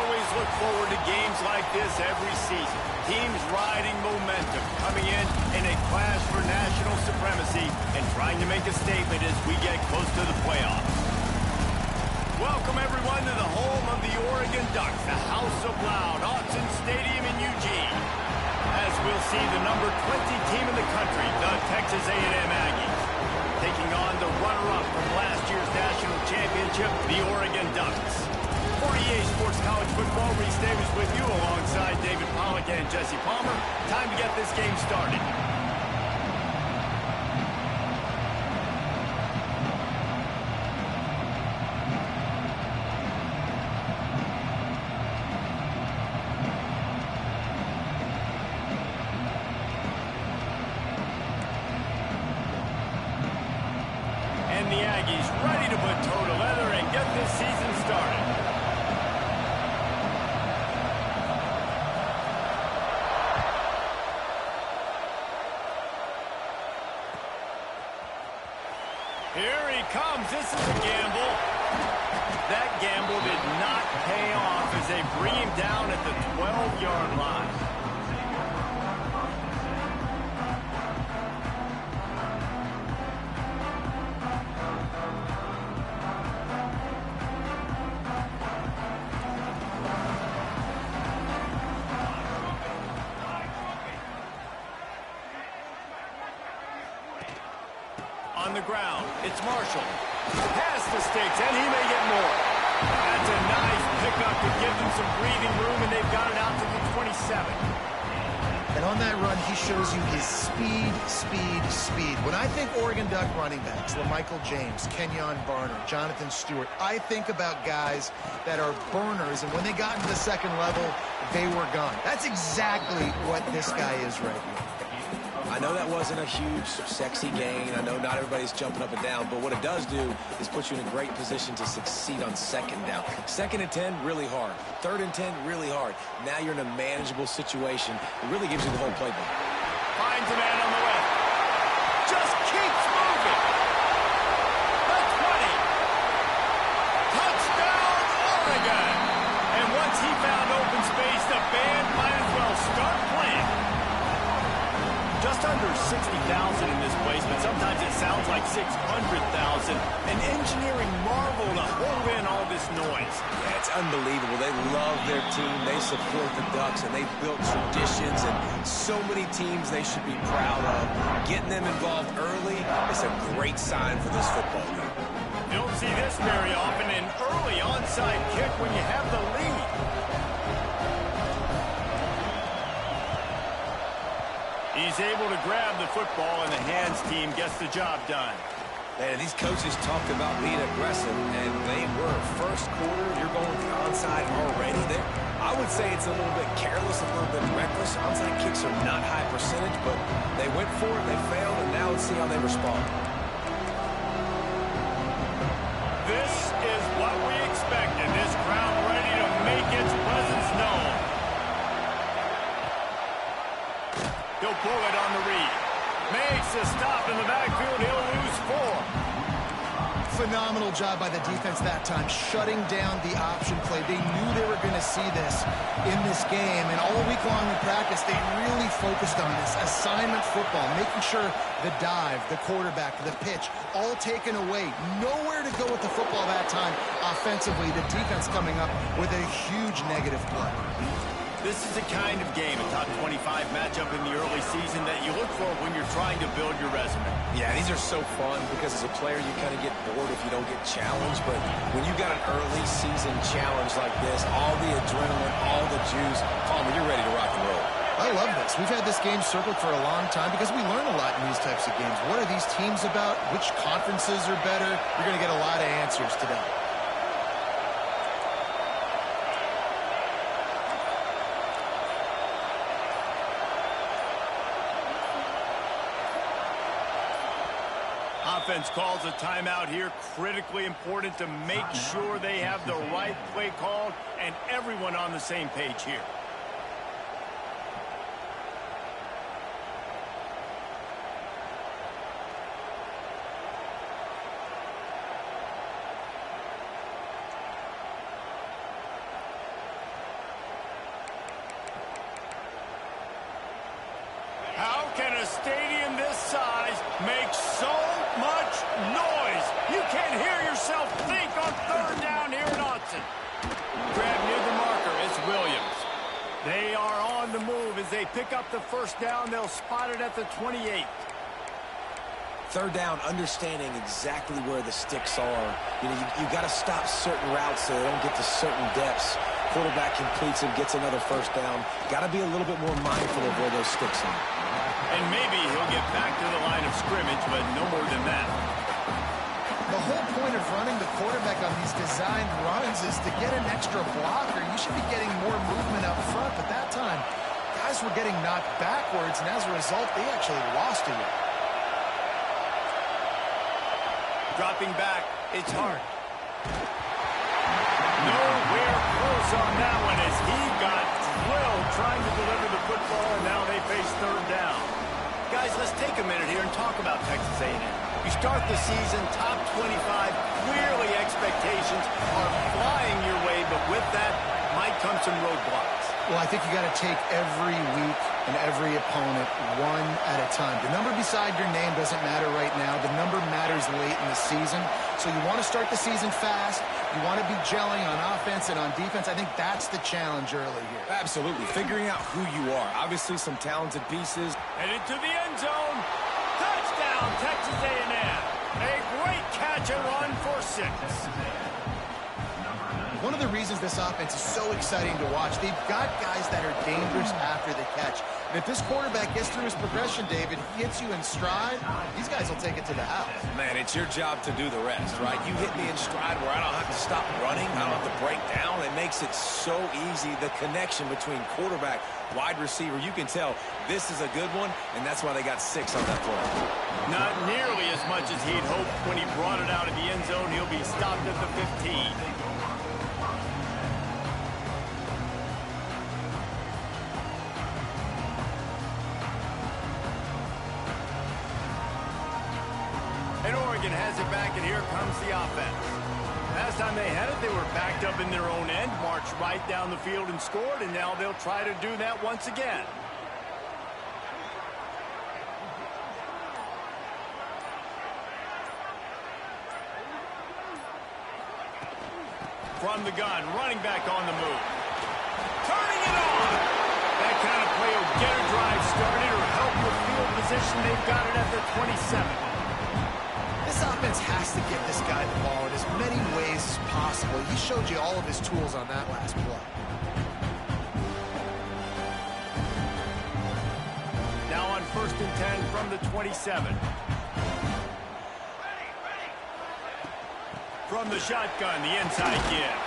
always look forward to games like this every season. Teams riding momentum, coming in a clash for national supremacy and trying to make a statement as we get close to the playoffs. Welcome, everyone, to the home of the Oregon Ducks, the House of Loud, Autzen Stadium in Eugene. As we'll see the number 20 team in the country, the Texas A&M Aggies, taking on the runner-up from last year's national championship, the Oregon Ducks. For EA Sports College Football, Reese Davis with you alongside David Pollack and Jesse Palmer. Time to get this game started. And the Aggies ready to put toe to leather and get this season started. Here he comes. This is a gamble. That gamble did not pay off as they bring him down at the 12-yard line. On the ground, it's Marshall. Pass mistakes, and he may get more. That's a nice pickup to give them some breathing room, and they've got it out to the 27. And on that run, he shows you his speed, speed, speed. When I think Oregon Duck running backs, LaMichael James, Kenyon Barner, Jonathan Stewart, I think about guys that are burners, and when they got into the second level, they were gone. That's exactly what this guy is right now. I know that wasn't a huge, sexy gain. I know not everybody's jumping up and down, but what it does do is put you in a great position to succeed on second down. Second and 10, really hard. Third and 10, really hard. Now you're in a manageable situation. It really gives you the whole playbook. Finds a man on the left. Just keeps moving. The 20. Touchdown, Oregon. And once he found open space, the band might as well start playing. Just under 60,000 in this place, but sometimes it sounds like 600,000. An engineering marvel to hold in all this noise. Yeah, it's unbelievable. They love their team. They support the Ducks, and they've built traditions and so many teams they should be proud of. Getting them involved early is a great sign for this football game. You don't see this very often, an early onside kick when you have the lead. He's able to grab the football, and the hands team gets the job done. Man, these coaches talked about being aggressive, and they were. First quarter, you're going the onside already there. I would say it's a little bit careless, a little bit reckless. Onside kicks are not high percentage, but they went for it, they failed, and now let's see how they respond. This is what we expected. This crowd ready to make its presence known. He'll pull it on the read. Makes a stop in the backfield. He'll lose 4. Phenomenal job by the defense that time, shutting down the option play. They knew they were going to see this in this game, and all week long in practice, they really focused on this assignment football, making sure the dive, the quarterback, the pitch, all taken away. Nowhere to go with the football that time offensively. The defense coming up with a huge negative play. This is the kind of game, a top 25 matchup in the early season that you look for when you're trying to build your resume. Yeah, these are so fun because as a player, you kind of get bored if you don't get challenged. But when you got an early season challenge like this, all the adrenaline, all the juice, Palmer, you're ready to rock and roll. I love this. We've had this game circled for a long time because we learn a lot in these types of games. What are these teams about? Which conferences are better? You're going to get a lot of answers today. Offense calls a timeout here. Critically important to make sure they have the right play called and everyone on the same page here. as they pick up the first down. They'll spot it at the 28. Third down, understanding exactly where the sticks are. You know, you got to stop certain routes so they don't get to certain depths. Quarterback completes and gets another first down. Got to be a little bit more mindful of where those sticks are. And maybe he'll get back to the line of scrimmage, but no more than that. The whole point of running the quarterback on these designed runs is to get an extra blocker. You should be getting more movement up front, but that time, guys were getting knocked backwards, and as a result, they actually lost a yard. Dropping back, it's Hart. Nowhere close on that one as he got drilled trying to deliver the football, and now they face third down. Guys, let's take a minute here and talk about Texas A&M. You start the season top 25, clearly expectations are flying your way, but with that might come some roadblocks. Well, I think you got to take every week and every opponent one at a time. The number beside your name doesn't matter right now. The number matters late in the season. So you want to start the season fast. You want to be gelling on offense and on defense. I think that's the challenge early here. Absolutely. Figuring out who you are. Obviously, some talented pieces. Headed to the end zone. Touchdown, Texas A&M. A great catch and run for 6. One of the reasons this offense is so exciting to watch, they've got guys that are dangerous after the catch. And if this quarterback gets through his progression, David, he hits you in stride, these guys will take it to the house. Man, it's your job to do the rest, right? You hit me in stride where I don't have to stop running, I don't have to break down. It makes it so easy, the connection between quarterback, wide receiver. You can tell this is a good one, and that's why they got 6 on that play. Not nearly as much as he'd hoped when he brought it out of the end zone. He'll be stopped at the 15. And Oregon has it back, and here comes the offense. Last time they had it, they were backed up in their own end, marched right down the field and scored, and now they'll try to do that once again. From the gun, running back on the move. Turning it on! That kind of play will get a drive started or help your field position. They've got it at the 27. This offense has to get this guy the ball in as many ways as possible. He showed you all of his tools on that last play. Now on 1st and 10 from the 27. From the shotgun, the inside give.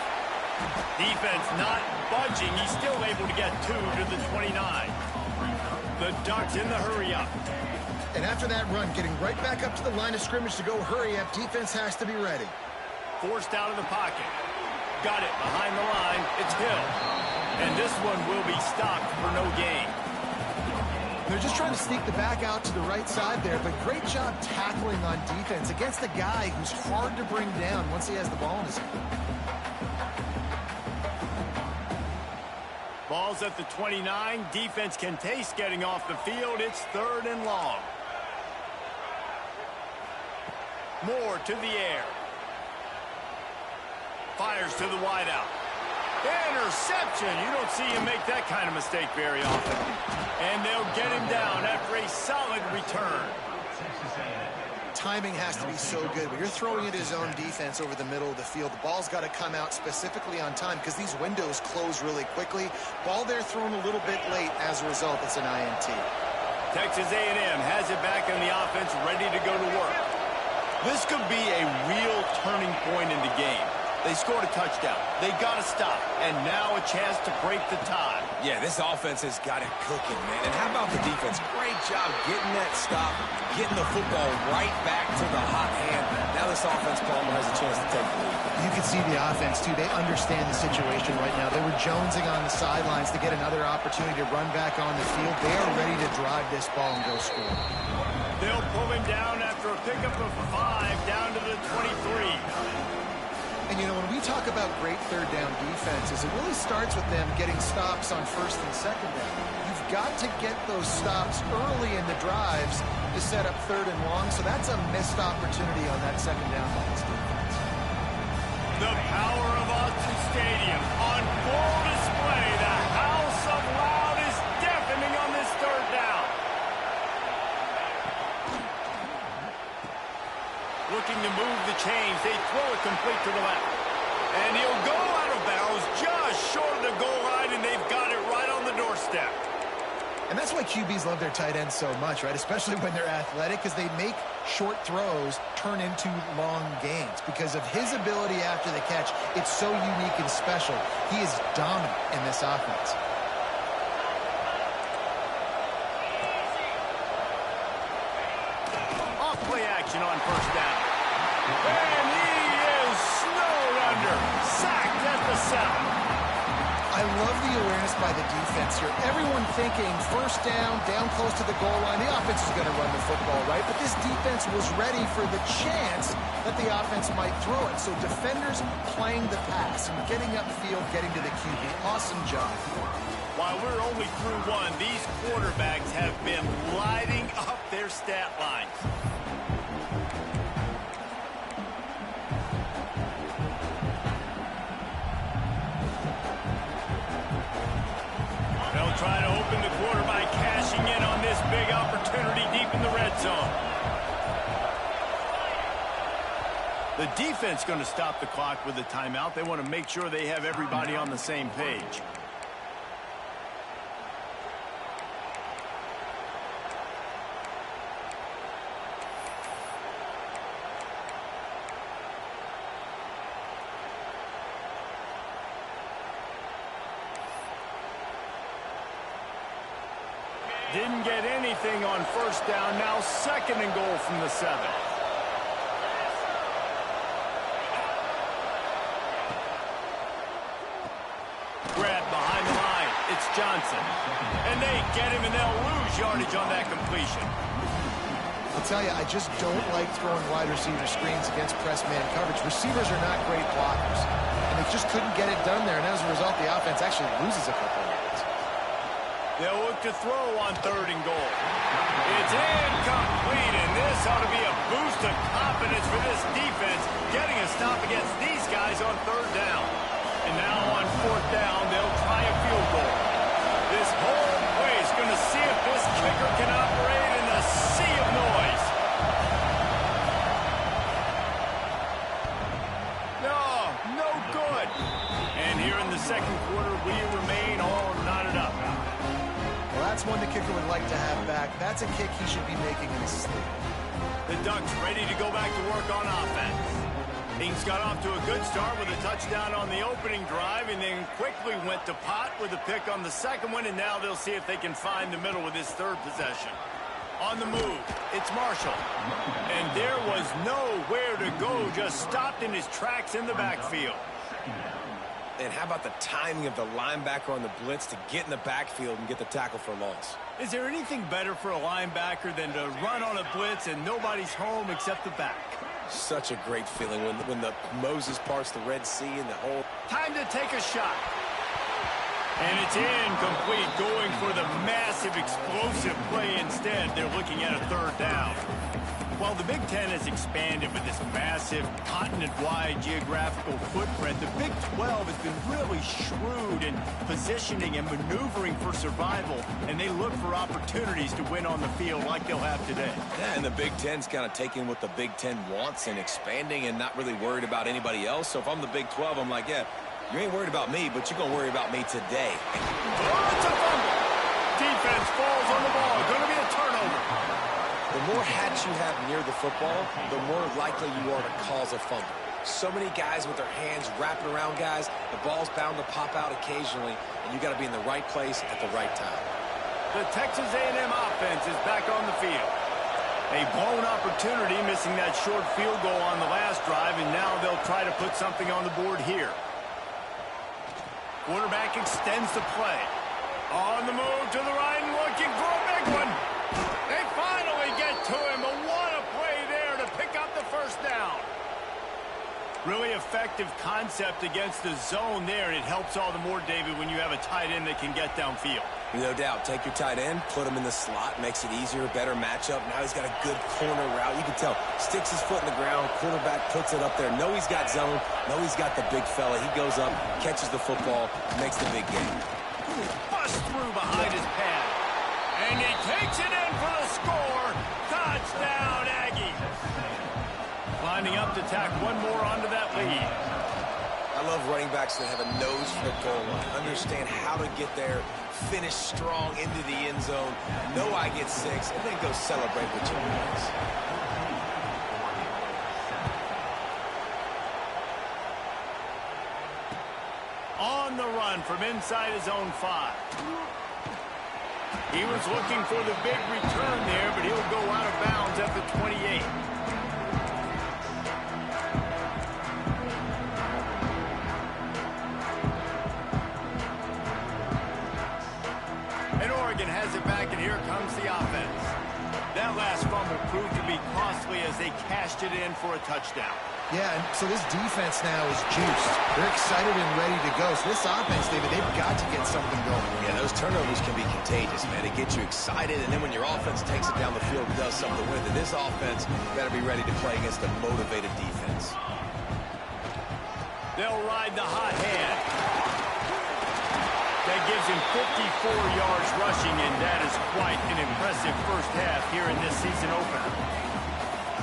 Defense not budging. He's still able to get 2 to the 29. The Ducks in the hurry-up. And after that run, getting right back up to the line of scrimmage to go hurry up, defense has to be ready. Forced out of the pocket. Got it behind the line. It's Hill. And this one will be stopped for no gain. They're just trying to sneak the back out to the right side there, but great job tackling on defense against a guy who's hard to bring down once he has the ball in his hand. Ball's at the 29. Defense can taste getting off the field. It's 3rd and long. Moore to the air. Fires to the wideout. Interception. You don't see him make that kind of mistake very often. And they'll get him down after a solid return. Timing has to be so good. When you're throwing at his own defense over the middle of the field, the ball's got to come out specifically on time because these windows close really quickly. Ball there thrown a little bit late. As a result, it's an INT. Texas A&M has it back on the offense, ready to go to work. This could be a real turning point in the game. They scored a touchdown. They got to stop. And now a chance to break the tie. Yeah, this offense has got it cooking, man. And how about the defense? Great job getting that stop, getting the football right back to the hot hand. Now this offense, Palmer, has a chance to take the lead. You can see the offense, too. They understand the situation right now. They were jonesing on the sidelines to get another opportunity to run back on the field. They are ready to drive this ball and go score. They'll pull him down after a pickup of 5 down to the 23. And, you know, when we talk about great third down defenses, it really starts with them getting stops on 1st and 2nd down. You've got to get those stops early in the drives to set up 3rd and long, so that's a missed opportunity on that 2nd down by this defense. The power of Austin Stadium on full display. The house of loud is deafening change. They throw it complete to the left. And he'll go out of bounds just short of the goal line, and they've got it right on the doorstep. And that's why QBs love their tight ends so much, right? Especially when they're athletic, because they make short throws turn into long gains. Because of his ability after the catch, it's so unique and special. He is dominant in this offense. Off-play action on first down. And he is snowed under. Sacked at the 7. I love the awareness by the defense here. Everyone thinking first down, down close to the goal line. The offense is going to run the football, right? But this defense was ready for the chance that the offense might throw it. So defenders playing the pass and getting upfield, getting to the QB. Awesome job. While we're only through one, these quarterbacks have been lighting up their stat lines. They'll try to open the quarter by cashing in on this big opportunity deep in the red zone. The defense going to stop the clock with a timeout. They want to make sure they have everybody on the same page. Didn't get anything on first down. Now second and goal from the 7. Grab behind the line. It's Johnson. And they get him, and they'll lose yardage on that completion. I'll tell you, I just don't like throwing wide receiver screens against press man coverage. Receivers are not great blockers. And they just couldn't get it done there. And as a result, the offense actually loses a couple of yards. They'll look to throw on third and goal. It's incomplete, and this ought to be a boost of confidence for this defense, getting a stop against these guys on third down. And now on fourth down, they'll try a field goal. This whole place going to see if this kicker can operate in the sea of noise. No good. And here in the second quarter, we remain all knotted up. Well, that's one the kicker would like to have back. That's a kick he should be making in his sleep. The Ducks ready to go back to work on offense. Things got off to a good start with a touchdown on the opening drive and then quickly went to pot with a pick on the second one, and now they'll see if they can find the middle with this third possession. On the move, it's Marshall. And there was nowhere to go, just stopped in his tracks in the backfield. And how about the timing of the linebacker on the blitz to get in the backfield and get the tackle for loss? Is there anything better for a linebacker than to run on a blitz and nobody's home except the back? Such a great feeling when the Moses parts the Red Sea and the whole... Time to take a shot. And it's incomplete, going for the massive explosive play instead. They're looking at a third down. While the Big Ten has expanded with this massive continent-wide geographical footprint, the Big 12 has been really shrewd in positioning and maneuvering for survival, and they look for opportunities to win on the field like they'll have today. Yeah, and the Big Ten's kind of taking what the Big Ten wants and expanding and not really worried about anybody else. So if I'm the Big 12, I'm like, yeah, you ain't worried about me, but you're going to worry about me today. Oh, it's a fumble. Defense falls on the ball. Going to be a turnover. The more hats you have near the football, the more likely you are to cause a fumble. So many guys with their hands wrapping around guys, the ball's bound to pop out occasionally, and you got to be in the right place at the right time. The Texas A&M offense is back on the field. A blown opportunity, missing that short field goal on the last drive, and now they'll try to put something on the board here. Quarterback extends the play. On the move to the right and looking for a big one. They finally get to him, but what a play there to pick up the first down. Really effective concept against the zone there. It helps all the more, David, when you have a tight end that can get downfield. No doubt. Take your tight end, put him in the slot, makes it easier, better matchup. Now he's got a good corner route. You can tell, sticks his foot in the ground, quarterback puts it up there. Know he's got zone, know he's got the big fella. He goes up, catches the football, makes the big game. Bust through behind his pad. And he takes it in for the score. Touchdown, Aggie. lining up to tack one more onto that lead. I love running backs that have a nose for the goal line, understand how to get there, finish strong into the end zone, know I get 6, and then go celebrate with your friends. On the run from inside his own 5. He was looking for the big return there, but he'll go out of bounds at the 28. And Oregon has it back, and here comes the offense. That last fumble proved to be costly as they cashed it in for a touchdown. Yeah, and so this defense now is juiced. They're excited and ready to go. So this offense, David, they've got to get something going. Yeah, those turnovers can be contagious, man. It gets you excited, and then when your offense takes it down the field and does something with it, this offense better be ready to play against a motivated defense. They'll ride the hot hand. That gives him 54 yards rushing, and that is quite an impressive first half here in this season opener.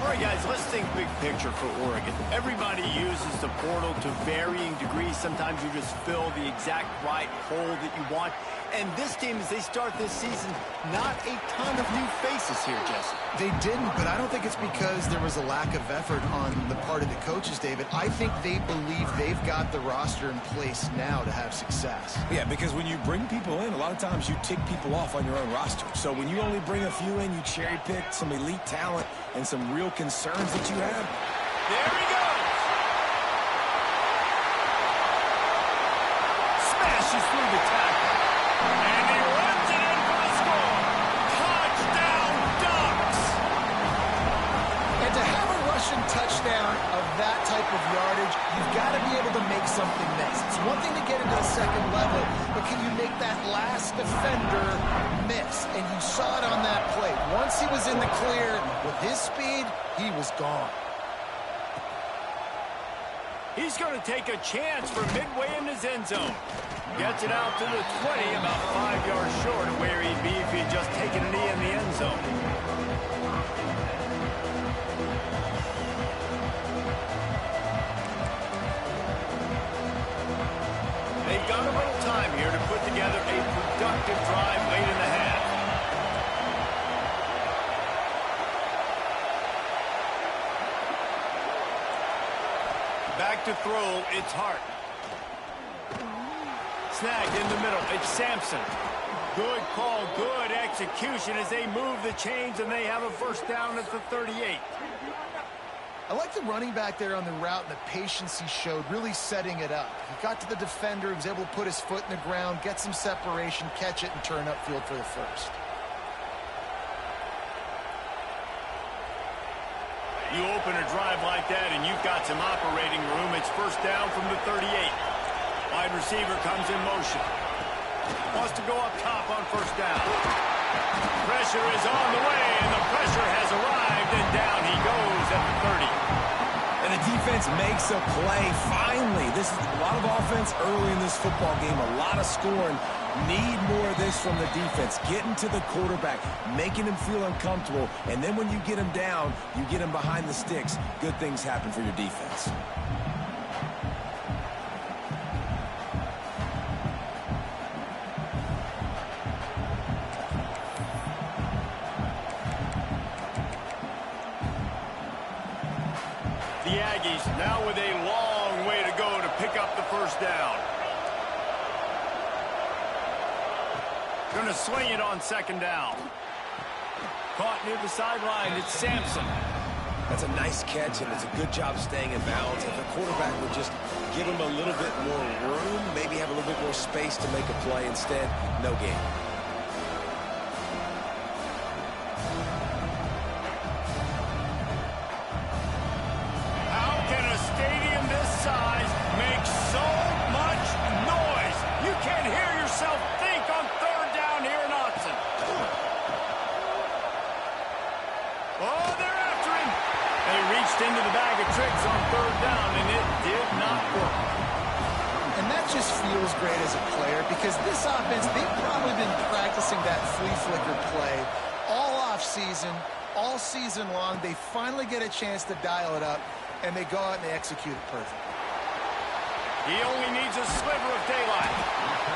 All right, guys, let's think big picture for Oregon. Everybody uses the portal to varying degrees. Sometimes you just fill the exact right hole that you want. And this team, as they start this season, not a ton of new faces here, Jesse. They didn't, but I don't think it's because there was a lack of effort on the part of the coaches, David. I think they believe they've got the roster in place now to have success. Yeah, because when you bring people in, a lot of times you tick people off on your own roster. So when you only bring a few in, you cherry pick some elite talent and some real concerns that you have. There he goes. Smashes through the tackle. And he runs it in for the score. Touchdown, Ducks. And to have a rushing touchdown of that type of yardage, you've got to be able to make something miss. It's one thing to get into the second level, but can you make that last defender miss? And you saw it on that play. Once he was in the clear with his speed, he was gone. He's going to take a chance from midway in his end zone. Gets it out to the 20, about 5 yards short of where he'd be if he had just taken a knee in the end zone. They've got a little time here to put together a productive drive late in the half. Back to throw, it's Hart. Snagged in the middle, it's Sampson. Good call, good execution as they move the chains, and they have a first down at the 38. I like the running back there on the route and the patience he showed, really setting it up. He got to the defender, he was able to put his foot in the ground, get some separation, catch it, and turn upfield for the first. You open a drive like that, and you've got some operating room. It's first down from the 38. Wide receiver comes in motion. Wants to go up top on first down. Pressure is on the way, and the pressure has arrived, and down he goes at the 30. And the defense makes a play. Finally, this is a lot of offense early in this football game, a lot of scoring. Need more of this from the defense. Getting to the quarterback, making him feel uncomfortable, and then when you get him down, you get him behind the sticks. Good things happen for your defense. The Aggies now with a long way to go to pick up the first down. Going to swing it on second down. Caught near the sideline, it's Sampson. That's a nice catch, and it's a good job staying in bounds. If the quarterback would just give him a little bit more room, maybe have a little bit more space to make a play instead, no gain. How can a stadium this size make so much noise? You can't hear yourself think on third down here in Autzen. Oh, they're after him. They reached into the bag of tricks on third down, and it did not work. And that just feels great as a player because this offense, they've probably been practicing that flea flicker play all off season, all season long. They finally get a chance to dial it up. and they go out and they execute it perfect. He only needs a sliver of daylight.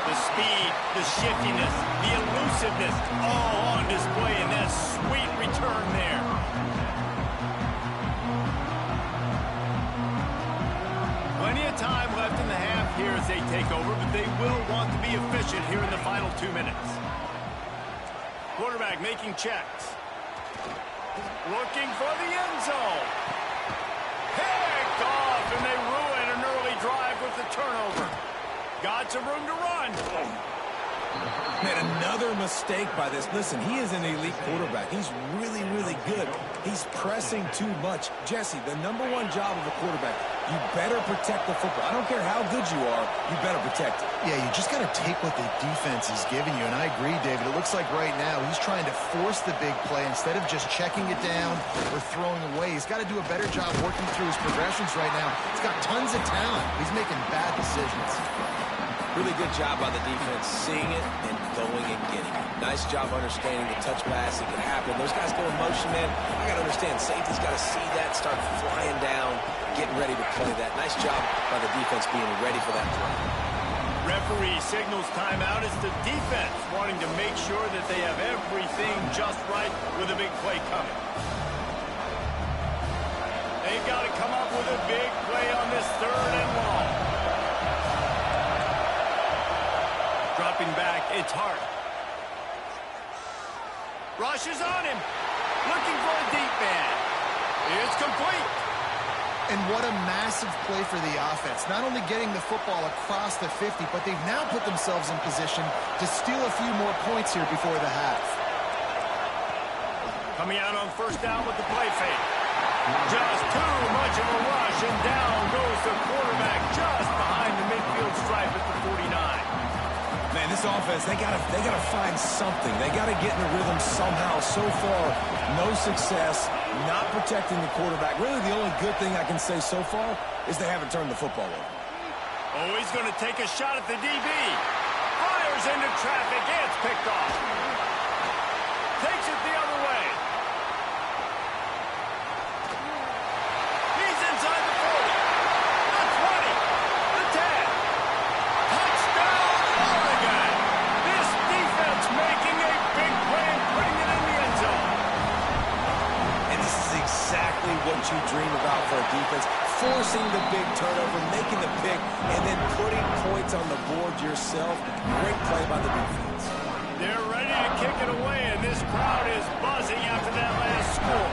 The speed, the shiftiness, the elusiveness, all on display in that sweet return there. Plenty of time left in the half here as they take over, but they will want to be efficient here in the final 2 minutes. Quarterback making checks. Looking for the end zone. Picked off, and they ruin an early drive with the turnover. Got some room to run. Man, another mistake by this. Listen, he is an elite quarterback. He's really, really good. He's pressing too much. Jesse, the #1 job of a quarterback, you better protect the football. I don't care how good you are, you better protect it. Yeah, you just got to take what the defense is giving you, and I agree, David. It looks like right now he's trying to force the big play instead of just checking it down or throwing away. He's got to do a better job working through his progressions right now. He's got tons of talent. He's making bad decisions. Really good job by the defense, seeing it and going and getting it. Nice job understanding the touch pass. It can happen. Those guys go in motion, man. I got to understand, safety's got to see that, start flying down, getting ready to play that. Nice job by the defense being ready for that play. Referee signals timeout as the defense wanting to make sure that they have everything just right with a big play coming. They've got to come up with a big play on this 3rd and long. Dropping back, it's Hart. Rushes on him. Looking for a deep man. It's complete. And what a massive play for the offense. Not only getting the football across the 50, but they've now put themselves in position to steal a few more points here before the half. Coming out on 1st down with the play fake. Just too much of a rush, and down goes the quarterback just behind the midfield stripe at the 49. Man, this offense, they gotta find something. They gotta get in the rhythm somehow. So far, no success, not protecting the quarterback. Really, the only good thing I can say so far is they haven't turned the football over. Oh, he's going to take a shot at the DB. Fires into traffic. It's picked off. Takes it the other way. He's inside the 40. The 20. The 10. Touchdown, Oregon. This defense making a big play and putting it in the end zone. And this is exactly what you dream about for a defense. Forcing the big turnover, making the pick, and then putting points on the board yourself. Great play by the defense. They're ready to kick it away, and this crowd is buzzing after that last score.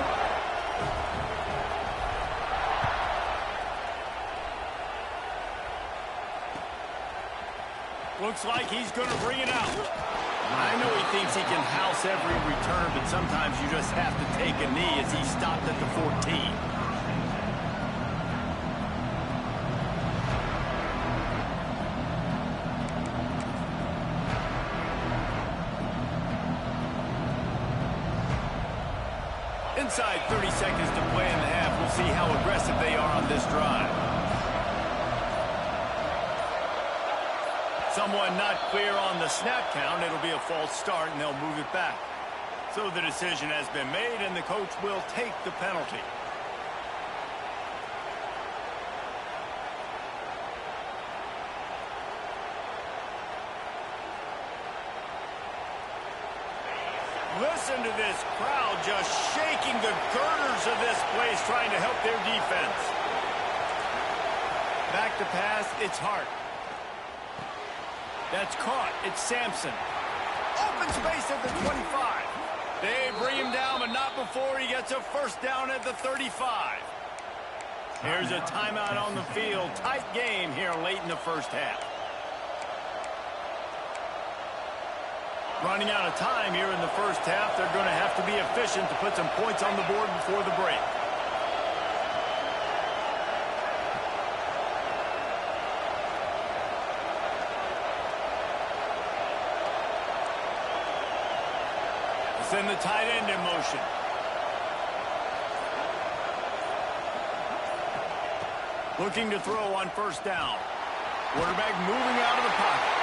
Looks like he's going to bring it out. I know he thinks he can house every return, but sometimes you just have to take a knee as he stopped at the 14. Inside 30 seconds to play in the half. We'll see how aggressive they are on this drive. Someone not clear on the snap count. It'll be a false start, and they'll move it back. So the decision has been made, and the coach will take the penalty. Listen to this crowd just shaking the girders of this place, trying to help their defense. Back to pass, it's Hart. That's caught, it's Sampson. Open space at the 25. They bring him down, but not before he gets a 1st down at the 35. Here's a timeout on the field. Tight game here late in the 1st half. Running out of time here in the 1st half. They're going to have to be efficient to put some points on the board before the break. Send the tight end in motion. Looking to throw on 1st down. Quarterback moving out of the pocket.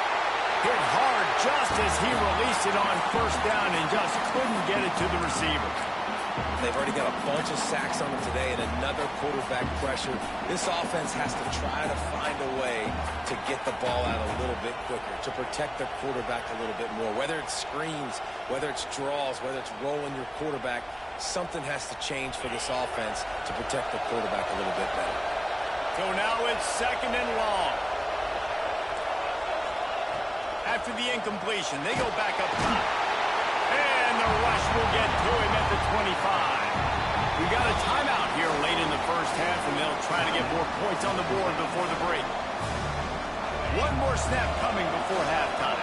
Hit hard just as he released it on 1st down and just couldn't get it to the receiver. They've already got a bunch of sacks on them today and another quarterback pressure. This offense has to try to find a way to get the ball out a little bit quicker, to protect their quarterback a little bit more. Whether it's screens, whether it's draws, whether it's rolling your quarterback, something has to change for this offense to protect the quarterback a little bit better. So now it's 2nd and long. After the incompletion, they go back up top. And the rush will get to him at the 25. We got a timeout here late in the first half, and they'll try to get more points on the board before the break. One more snap coming before halftime.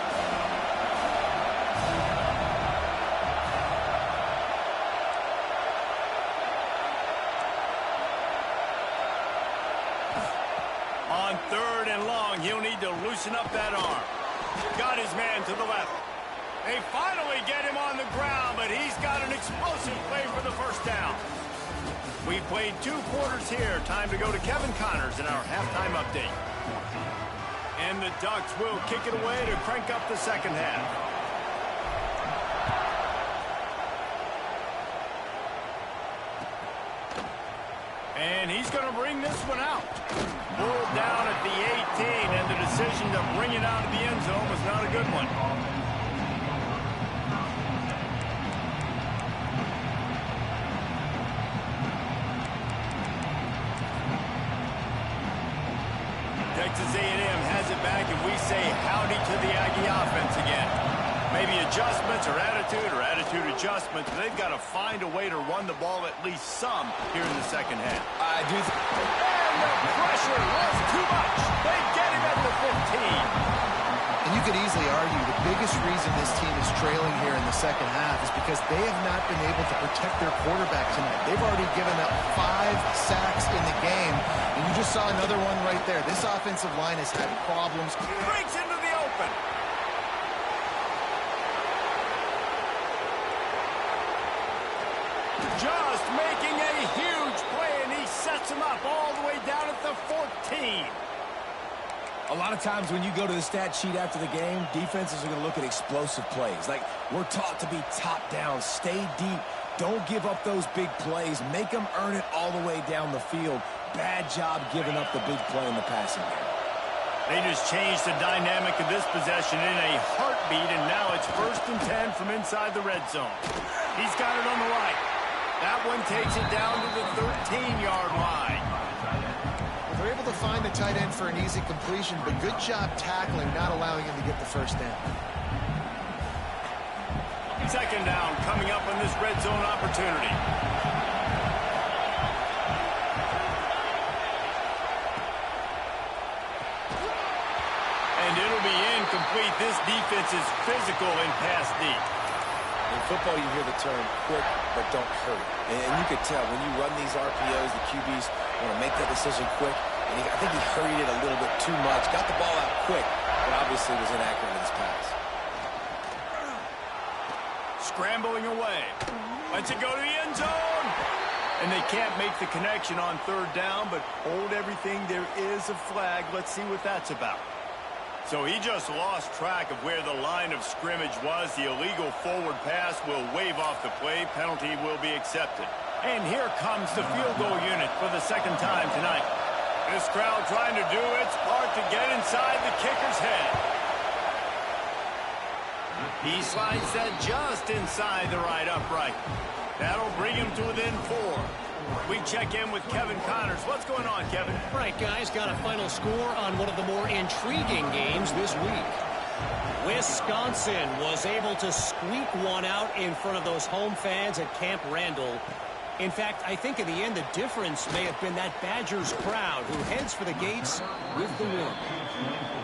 On 3rd and long, he'll need to loosen up that arm. Got his man to the left. They finally get him on the ground, but he's got an explosive play for the first down. We played 2 quarters here. Time to go to Kevin Connors in our halftime update. And the Ducks will kick it away to crank up the second half. And he's going to bring this one out. Pulled down at the 18, and the decision to bring it out of the end zone was not a good one. Texas A&M has it back, and we say howdy to the Aggie offense again. Maybe adjustments or attitude adjustments, but they've got to find a way to run the ball at least some here in the second half. I do. And the pressure was too much. They get him at the 15. And you could easily argue the biggest reason this team is trailing here in the second half is because they have not been able to protect their quarterback tonight. They've already given up 5 sacks in the game, and you just saw another one right there. This offensive line has had problems. Breaks into the open. Just making a huge play, and he sets him up all the way down at the 14. A lot of times when you go to the stat sheet after the game, defenses are going to look at explosive plays. Like, we're taught to be top down, stay deep, don't give up those big plays, make them earn it all the way down the field. Bad job giving up the big play in the passing game. They just changed the dynamic of this possession in a heartbeat, and now it's 1st and 10 from inside the red zone. He's got it on the right. That one takes it down to the 13-yard line. They're able to find the tight end for an easy completion, but good job tackling, not allowing him to get the first down. 2nd down coming up on this red zone opportunity. And it'll be incomplete. This defense is physical and pass deep. In football, you hear the term quick, but don't hurry. And you could tell when you run these RPOs, the QBs want to make that decision quick. And I think he hurried it a little bit too much. Got the ball out quick, but obviously was inaccurate in his pass. Scrambling away. Lets it go to the end zone. And they can't make the connection on 3rd down, but hold everything. There is a flag. Let's see what that's about. So he just lost track of where the line of scrimmage was. The illegal forward pass will wave off the play. Penalty will be accepted. And here comes the field goal unit for the 2nd time tonight. This crowd trying to do its part to get inside the kicker's head. He slides that just inside the right upright. That'll bring him to within 4. We check in with Kevin Connors. What's going on, Kevin? Right, guys, got a final score on one of the more intriguing games this week. Wisconsin was able to squeak one out in front of those home fans at Camp Randall. In fact, I think in the end, the difference may have been that Badgers crowd who heads for the gates with the win.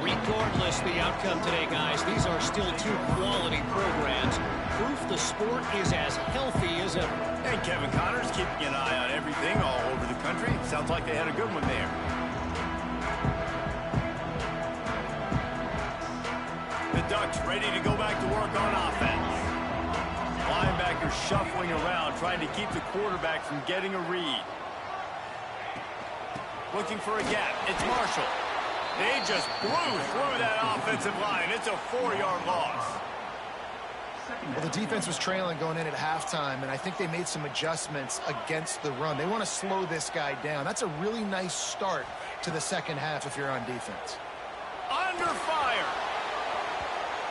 Regardless the outcome today, guys, these are still 2 quality programs. Proof the sport is as healthy as ever. And Kevin Connors keeping an eye on everything all over the country. Sounds like they had a good one there. The Ducks ready to go back to work on offense. Linebackers shuffling around, trying to keep the quarterback from getting a read. Looking for a gap. It's Marshall. They just blew through that offensive line. It's a 4-yard loss. Well, the defense was trailing going in at halftime, and I think they made some adjustments against the run. They want to slow this guy down. That's a really nice start to the second half if you're on defense. Under fire.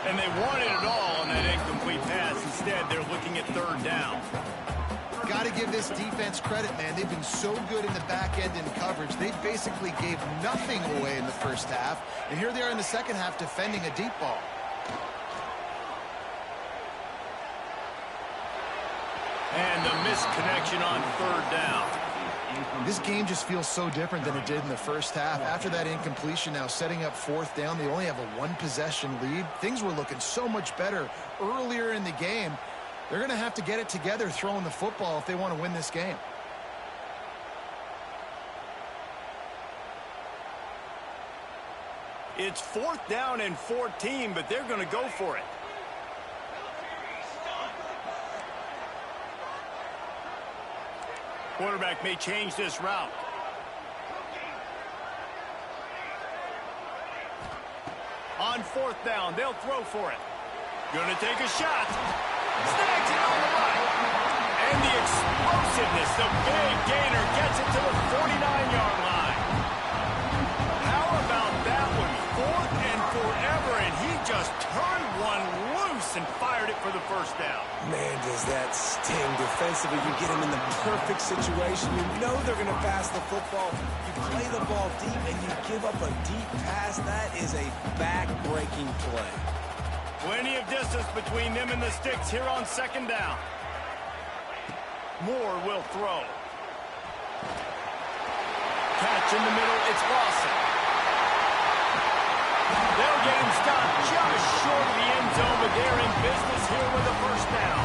And they wanted it all on that incomplete pass. Instead, they're looking at third down. Got to give this defense credit, man. They've been so good in the back end in coverage. They basically gave nothing away in the first half, and here they are in the second half defending a deep ball. And the missed connection on third down. This game just feels so different than it did in the first half. After that incompletion, now setting up fourth down, they only have a one-possession lead. Things were looking so much better earlier in the game. They're going to have to get it together throwing the football if they want to win this game. It's fourth down and 14, but they're going to go for it. Quarterback may change this route. On fourth down, they'll throw for it. Gonna take a shot. Snags it on the right. And the explosiveness, the big gainer gets it to the 49-yard line. How about that one? Fourth and forever, and he just turned one loose and fired it for the first down. Man, does that sting defensively. You get him in the perfect situation. You know they're going to pass the football. You play the ball deep, and you give up a deep pass. That is a back-breaking play. Plenty of distance between them and the sticks here on second down. Moore will throw. Catch in the middle, it's Lawson. They'll get him stopped just short of the end zone, but they're in business here with a first down.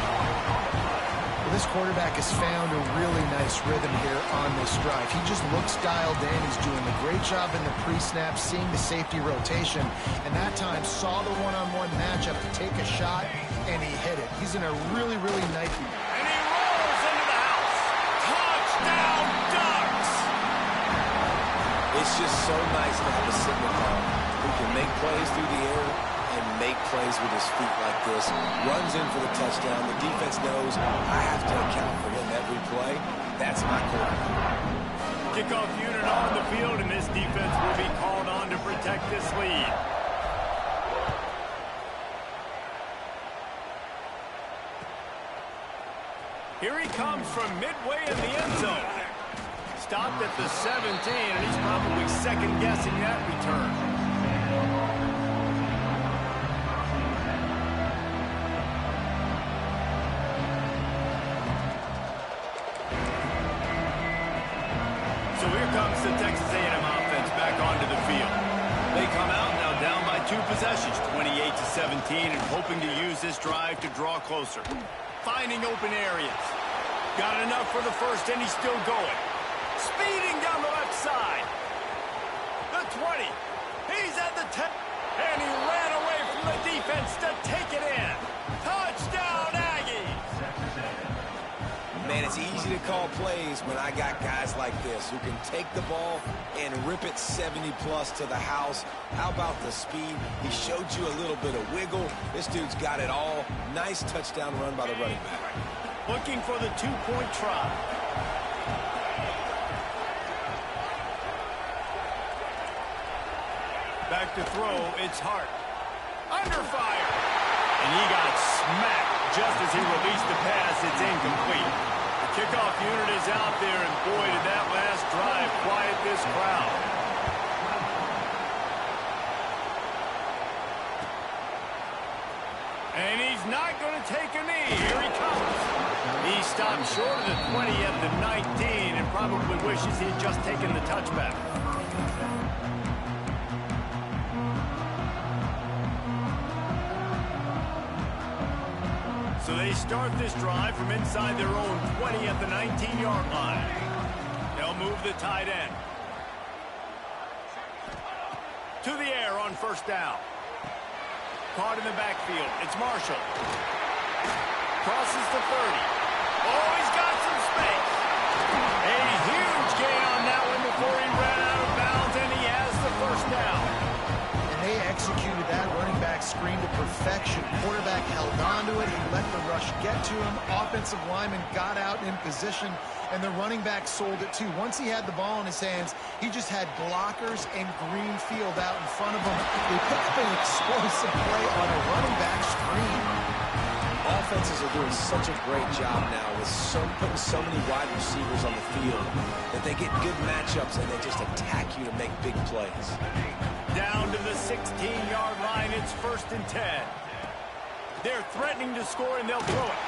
Well, this quarterback has found a really nice rhythm here on this drive. He just looks dialed in. He's doing a great job in the pre-snap, seeing the safety rotation, and that time saw the one-on-one matchup to take a shot, and he hit it. He's in a really, really nice... And he rolls into the house. Touchdown, Ducks! It's just so nice to have a signal call who can make plays through the air and make plays with his feet like this. Runs in for the touchdown. The defense knows I have to account for him every play. That's my quarterback. Kickoff unit on the field, and this defense will be called on to protect this lead. Here he comes from midway in the end zone. Stopped at the 17, and he's probably second-guessing that return. So here comes the Texas A&M offense back onto the field. They come out now down by 2 possessions, 28-17, and hoping to use this drive to draw closer. Finding open areas. Got enough for the first, and he's still going. Speeding down the left side. The 20. He's at the 10. And he ran away from the defense to take it in. Touchdown, Aggies. Man, it's easy to call plays when I got guys like this who can take the ball and rip it 70-plus to the house. How about the speed? He showed you a little bit of wiggle. This dude's got it all. Nice touchdown run by the running back. Looking for the 2-point try. Back to throw, it's Hart. Under fire. And he got smacked just as he released the pass. It's incomplete. The kickoff unit is out there, and boy, did that last drive quiet this crowd. And he's not going to take a knee. Here he comes. He stopped short of the 20 at the 19 and probably wishes he had just taken the touchback. So they start this drive from inside their own 20 at the 19-yard line. They'll move the tight end. To the air on first down. Caught in the backfield. It's Marshall. Crosses the 30. Oh, he's got some space. A huge gain on that one before he ran out of bounds, and he has the first down. And they executed that running back quarterback screen to perfection. Quarterback held on to it. He let the rush get to him. Offensive lineman got out in position, and the running back sold it too. Once he had the ball in his hands, he just had blockers and green field out in front of him. They picked up an explosive play on a running back screen. Offenses are doing such a great job now with putting so many wide receivers on the field that they get good matchups and they just attack you to make big plays. Down to the 16-yard line, it's 1st and 10. They're threatening to score, and they'll throw it.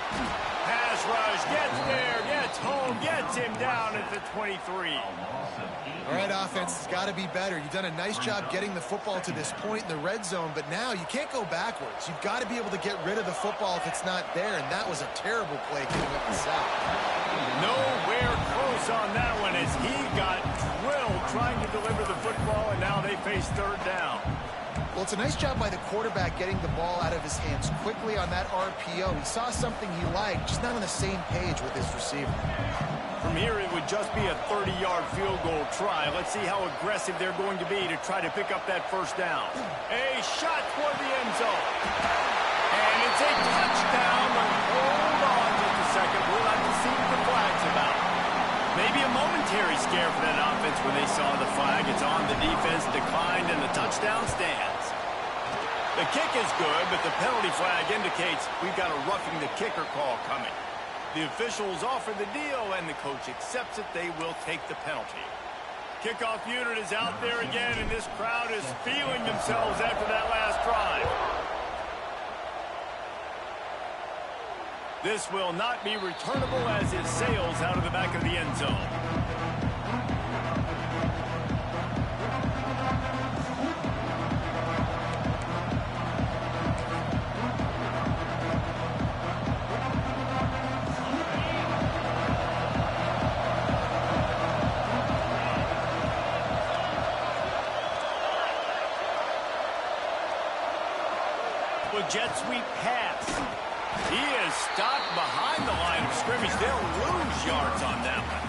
Pass rush, gets there, gets home, gets him down at the 23. All right, offense, it's got to be better. You've done a nice job getting the football to this point in the red zone, but now you can't go backwards. You've got to be able to get rid of the football if it's not there, and that was a terrible play coming up the south. Nowhere close on that one as he got drilled trying to deliver the football, and now they face 3rd down. Well, it's a nice job by the quarterback getting the ball out of his hands quickly on that RPO. He saw something he liked, just not on the same page with his receiver. From here, it would just be a 30-yard field goal try. Let's see how aggressive they're going to be to try to pick up that 1st down. A shot toward the end zone. And it's a touchdown, but hold on just a second. We'll have to see what the flag's about. Maybe a momentary scare for that offense when they saw the flag. It's on, the defense declined, and the touchdown stands. The kick is good, but the penalty flag indicates we've got a roughing the kicker call coming. The officials offer the deal, and the coach accepts it. They will take the penalty. Kickoff unit is out there again, and this crowd is feeling themselves after that last drive. This will not be returnable as it sails out of the back of the end zone. Well, jet sweep pass. He is stopped behind the line of scrimmage. They'll lose yards on that one.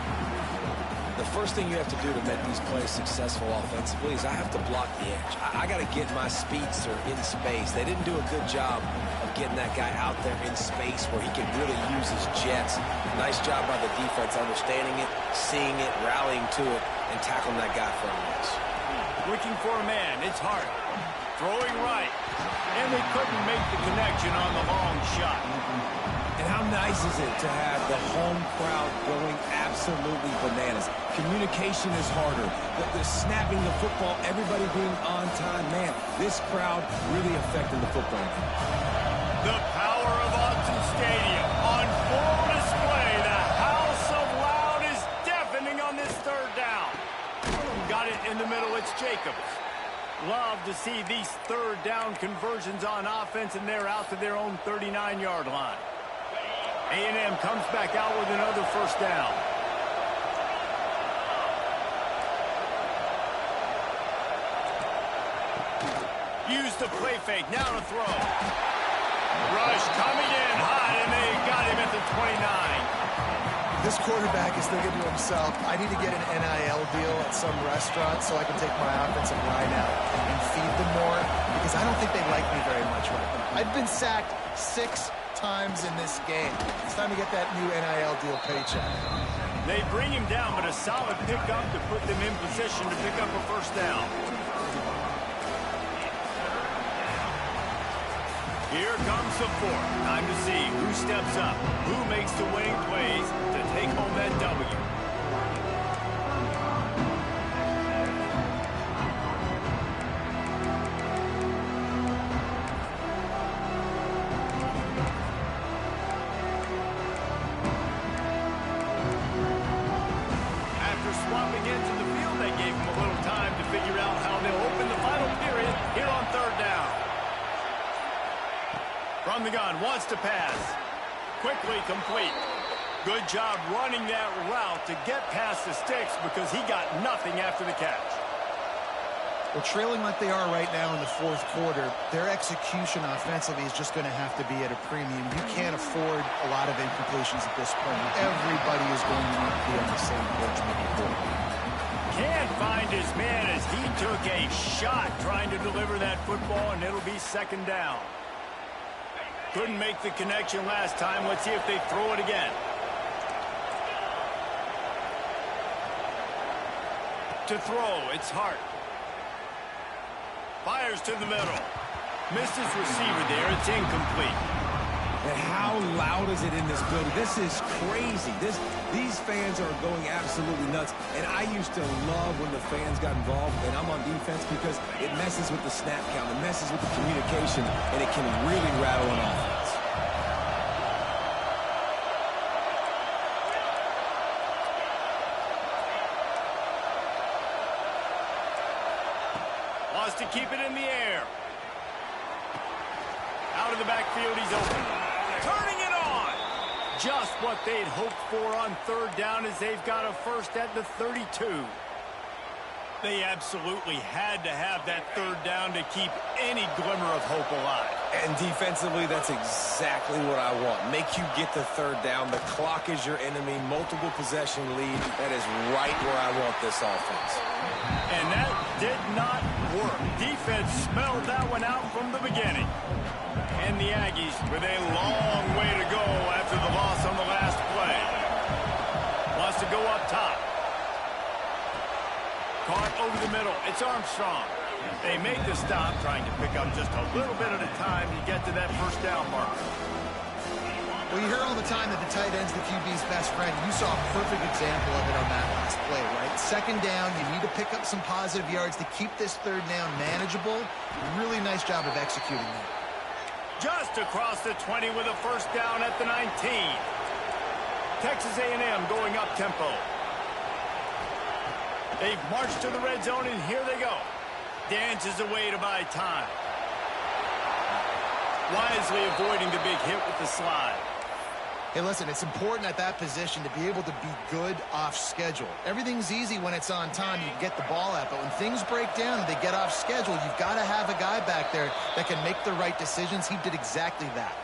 The first thing you have to do to make these plays successful offensively is I have to block the edge. I got to get my speedster in space. They didn't do a good job of getting that guy out there in space where he can really use his jets. Nice job by the defense understanding it, seeing it, rallying to it, and tackling that guy for a miss. Looking for a man. It's hard. Throwing right. And they couldn't make the connection on the long shot. And how nice is it to have the home crowd going absolutely bananas? Communication is harder. The snapping the football, everybody being on time. Man, this crowd really affecting the football game. The power of Autzen Stadium on full display. The house of loud is deafening on this 3rd down. Got it in the middle. It's Jacobs. Love to see these 3rd down conversions on offense, and they're out to their own 39-yard line. A&M comes back out with another 1st down. Use the play fake. Now to throw. Rush coming in hot, and they got him at the 29. This quarterback is thinking to himself, I need to get an NIL deal at some restaurant so I can take my offensive line out and feed them more, because I don't think they like me very much right now. I've been sacked 6 times in this game. It's time to get that new NIL deal paycheck. They bring him down, but a solid pickup to put them in position to pick up a 1st down. Here comes the 4th. Time to see who steps up, who makes the winning plays to take home that W. After swapping into the field, they gave him a little time to figure out how they'll open the final period here on 3rd down. From the gun, wants to pass. Quickly complete. Good job running that route to get past the sticks because he got nothing after the catch. Well, trailing like they are right now in the 4th quarter, their execution offensively is just going to have to be at a premium. You can't afford a lot of incompletions at this point. Everybody is going to need to be on the same page moving forward. Can't find his man as he took a shot trying to deliver that football, and it'll be second down. Couldn't make the connection last time. Let's see if they throw it again. To throw, it's Hart. Fires to the middle. Missed his receiver there. It's incomplete. And how loud is it in this building? This is crazy. These fans are going absolutely nuts. And I used to love when the fans got involved, and I'm on defense, because it messes with the snap count, it messes with the communication, and it can really rattle an offense. Wants to keep it in the air. Out of the backfield, he's open. Turning it on. Just what they'd hoped for on third down, as they've got a first at the 32. They absolutely had to have that third down to keep any glimmer of hope alive. And defensively, that's exactly what I want. Make you get the third down. The clock is your enemy. Multiple possession lead. That is right where I want this offense. And that did not work. Defense smelled that one out from the beginning. And the Aggies with a long way to go after the loss on the last play. Wants to go up top. Caught over the middle. It's Armstrong. They made the stop, trying to pick up just a little bit at a time to get to that first down marker. Well, you hear all the time that the tight end's the QB's best friend. You saw a perfect example of it on that last play, right? Second down, you need to pick up some positive yards to keep this third down manageable. Really nice job of executing that. Just across the 20 with a first down at the 19. Texas A&M going up tempo. They've marched to the red zone, and here they go. Dances away to buy time. Wisely avoiding the big hit with the slide. Hey, listen, it's important at that position to be able to be good off schedule. Everything's easy when it's on time. You can get the ball out, but when things break down and they get off schedule, you've got to have a guy back there that can make the right decisions. He did exactly that.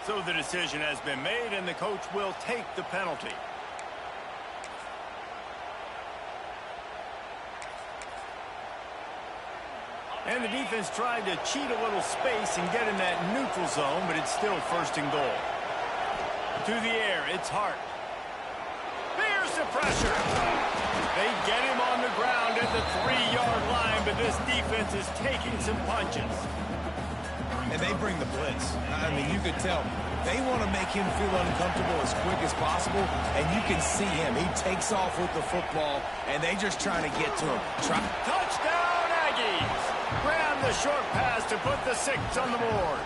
So the decision has been made, and the coach will take the penalty. And the defense tried to cheat a little space and get in that neutral zone, but it's still first and goal. To the air, it's Hart. There's the pressure. They get him on the ground at the 3-yard line, but this defense is taking some punches. And they bring the blitz. I mean, you could tell. They want to make him feel uncomfortable as quick as possible, and you can see him. He takes off with the football, and they just trying to get to him. Touchdown, Aggies! Grab the short pass to put the 6 on the board.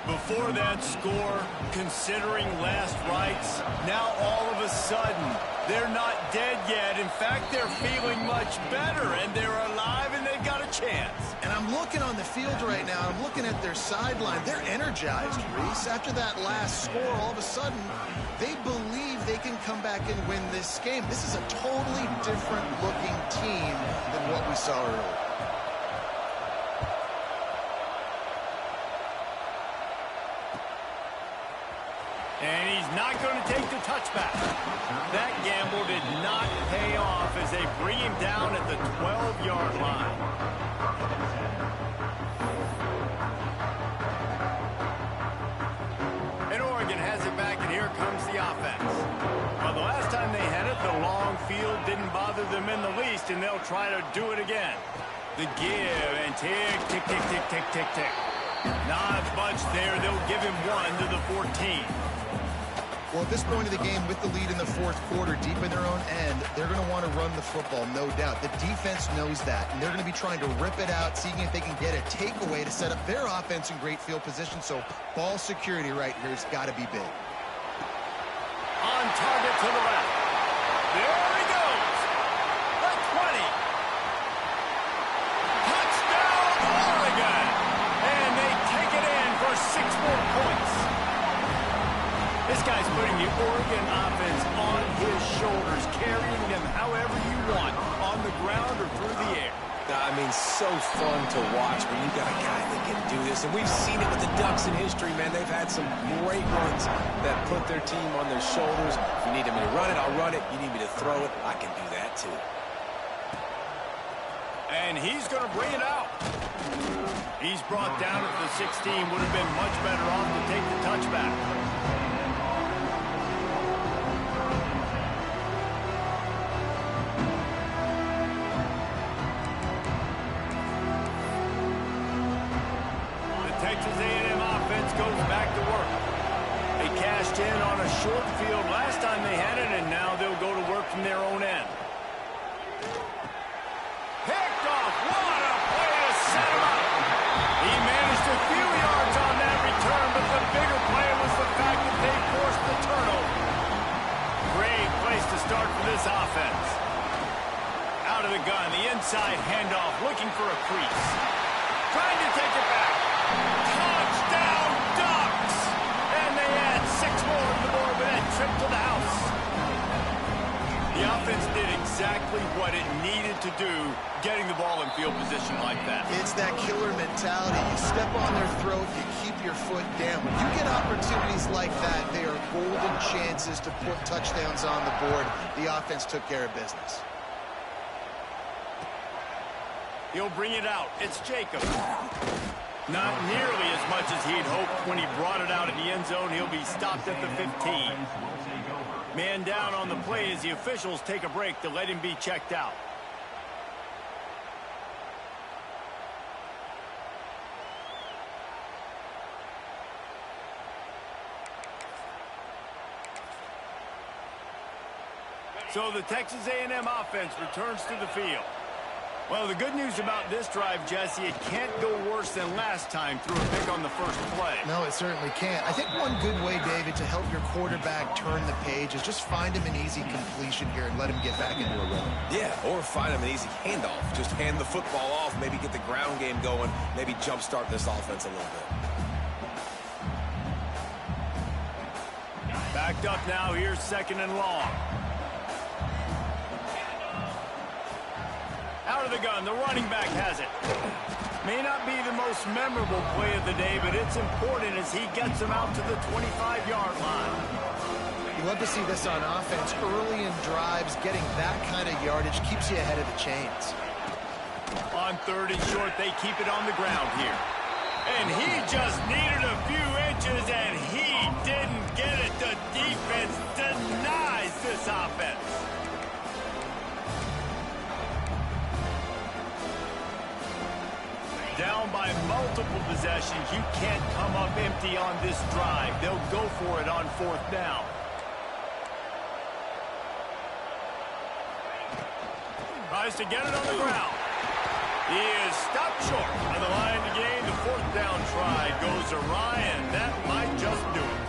Before that score, considering last rites, now all of a sudden, they're not dead yet. In fact, they're feeling much better, and they're alive, and they've got a chance. And I'm looking on the field right now. I'm looking at their sideline. They're energized, Reese. After that last score, all of a sudden, they believe they can come back and win this game. This is a totally different-looking team than what we saw earlier. And he's not going to take the touchback. That gamble did not pay off as they bring him down at the 12-yard line. And Oregon has it back, and here comes the offense. Well, the last time they had it, the long field didn't bother them in the least, and they'll try to do it again. The give and tick, tick, tick, tick, tick, tick, tick. Not much there. They'll give him 1 to the 14. Well, at this point of the game, with the lead in the fourth quarter, deep in their own end, they're going to want to run the football, no doubt. The defense knows that, and they're going to be trying to rip it out, seeing if they can get a takeaway to set up their offense in great field position. So ball security right here has got to be big. On target to the left. There he goes. The 20. Touchdown, Oregon. And they take it in for 6 more points. This guy's putting the Oregon offense on his shoulders, carrying them however you want, on the ground or through the air. I mean, so fun to watch when you got a guy that can do this. And we've seen it with the Ducks in history, man. They've had some great ones that put their team on their shoulders. If you need me to run it, I'll run it. You need me to throw it, I can do that. too. And he's going to bring it out. He's brought down at the 16. Would have been much better off to take the touchback. The Texas A&M offense goes back to work. They cashed in on a short field last time they had it, and now they'll go to work from their own end. Picked off. What a play to set him up. He managed a few yards on that return, but the bigger play was the fact that they forced the turnover. Great place to start for this offense. Out of the gun, the inside handoff, looking for a crease. Trying to take it back. Touchdown Ducks! And they add 6 more to the board with that trip to the house. The offense did exactly what it needed to do, getting the ball in field position like that. It's that killer mentality. You step on their throat, you keep your foot down. When you get opportunities like that, they are golden chances to put touchdowns on the board. The offense took care of business. He'll bring it out. It's Jacobs. Not nearly as much as he'd hoped when he brought it out in the end zone. He'll be stopped at the 15. Man down on the play as the officials take a break to let him be checked out. So the Texas A&M offense returns to the field. Well, the good news about this drive, Jesse, it can't go worse than last time through a pick on the first play. No, it certainly can't. I think one good way, David, to help your quarterback turn the page is just find him an easy completion here and let him get back into a rhythm. Yeah, or find him an easy handoff. Just hand the football off, maybe get the ground game going, maybe jumpstart this offense a little bit. Backed up now, here's 2nd and long. Out of the gun, the running back has it. May not be the most memorable play of the day, but it's important as he gets him out to the 25-yard line. You love to see this on offense. Early in drives, getting that kind of yardage keeps you ahead of the chains. On 3rd and short, they keep it on the ground here. And he just needed a few inches, and he didn't get it. The defense denies this offense. Down by multiple possessions. You can't come up empty on this drive. They'll go for it on 4th down. Tries to get it on the ground. He is stopped short on the line to gain. The 4th down try goes awry, and that might just do it.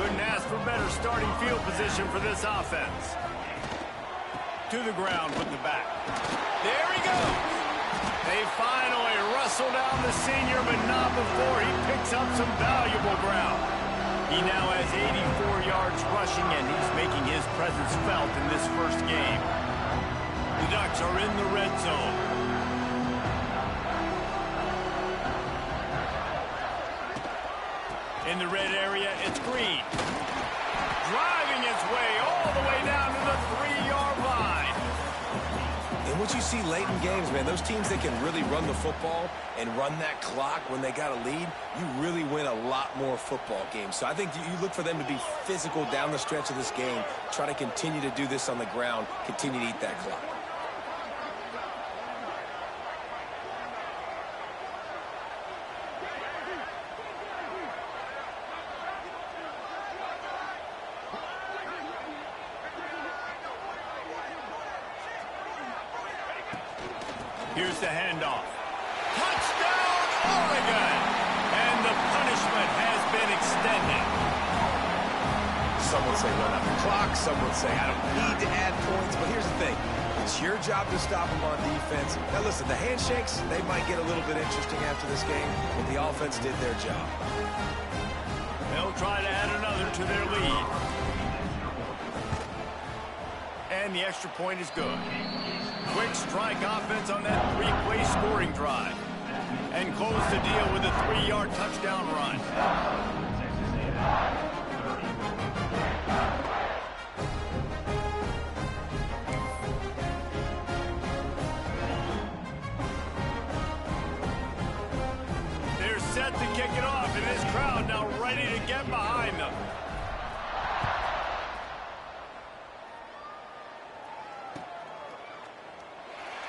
Couldn't ask for better starting field position for this offense. To the ground with the back. There he goes. They finally wrestle down the senior, but not before he picks up some valuable ground. He now has 84 yards rushing, and he's making his presence felt in this first game. The Ducks are in the red zone. In the red area, it's Green. Driving his way all the way down to the 3-yard line. And what you see late in games, man, those teams that can really run the football and run that clock when they got a lead, you really win a lot more football games. So I think you look for them to be physical down the stretch of this game, try to continue to do this on the ground, continue to eat that clock. Here's the handoff. Touchdown, Oregon! And the punishment has been extended. Some would say run out the clock. Some would say I don't need to add points. But here's the thing. It's your job to stop them on defense. Now, listen, the handshakes, they might get a little bit interesting after this game, but the offense did their job. They'll try to add another to their lead. And the extra point is good. Quick strike offense on that 3-play scoring drive. And close the deal with a 3-yard touchdown run. to kick it off, and this crowd now ready to get behind them.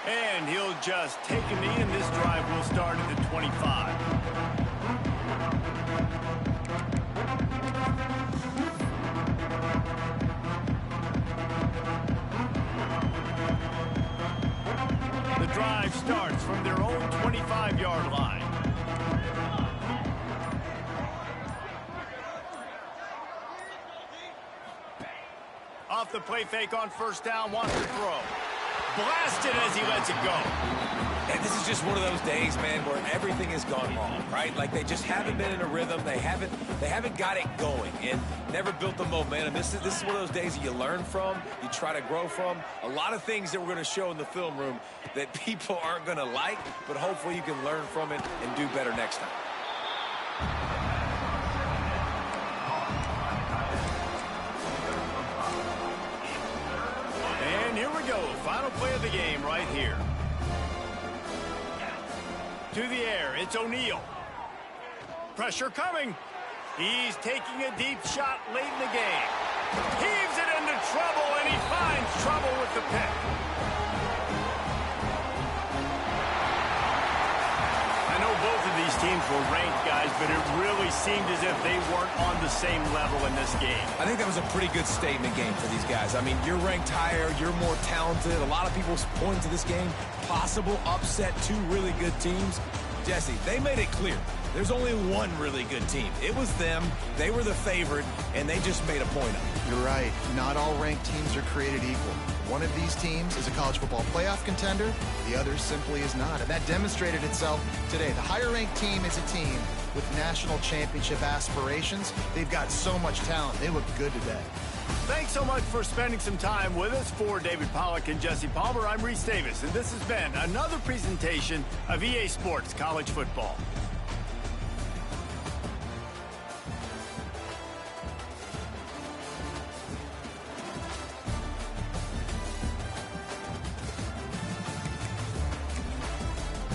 And he'll just take a knee, and this drive will start at the 25. The drive starts from their own 25-yard line. Off the play fake on first down, wants to throw. Blasted as he lets it go. And this is just one of those days, man, where everything has gone wrong, right? Like they just haven't been in a rhythm. They haven't got it going and never built the momentum. This is one of those days that you learn from, you try to grow from. A lot of things that we're going to show in the film room that people aren't going to like, but hopefully you can learn from it and do better next time. And here we go. Final play of the game right here. To the air, it's O'Neal. Pressure coming. He's taking a deep shot late in the game. Heaves it into trouble, and he finds trouble with the pick. I know both of these teams were ranked, guys, but it really seemed as if they weren't on the same level in this game. I think that was a pretty good statement game for these guys. I mean, you're ranked higher, you're more talented. A lot of people point to this game. Possible upset, two really good teams. Jesse, they made it clear. There's only one really good team. It was them. They were the favorite, and they just made a point of it. You're right. Not all ranked teams are created equal. One of these teams is a college football playoff contender. The other simply is not. And that demonstrated itself today. The higher-ranked team is a team with national championship aspirations. They've got so much talent. They look good today. Thanks so much for spending some time with us. For David Pollack and Jesse Palmer, I'm Reese Davis, and this has been another presentation of EA Sports College Football.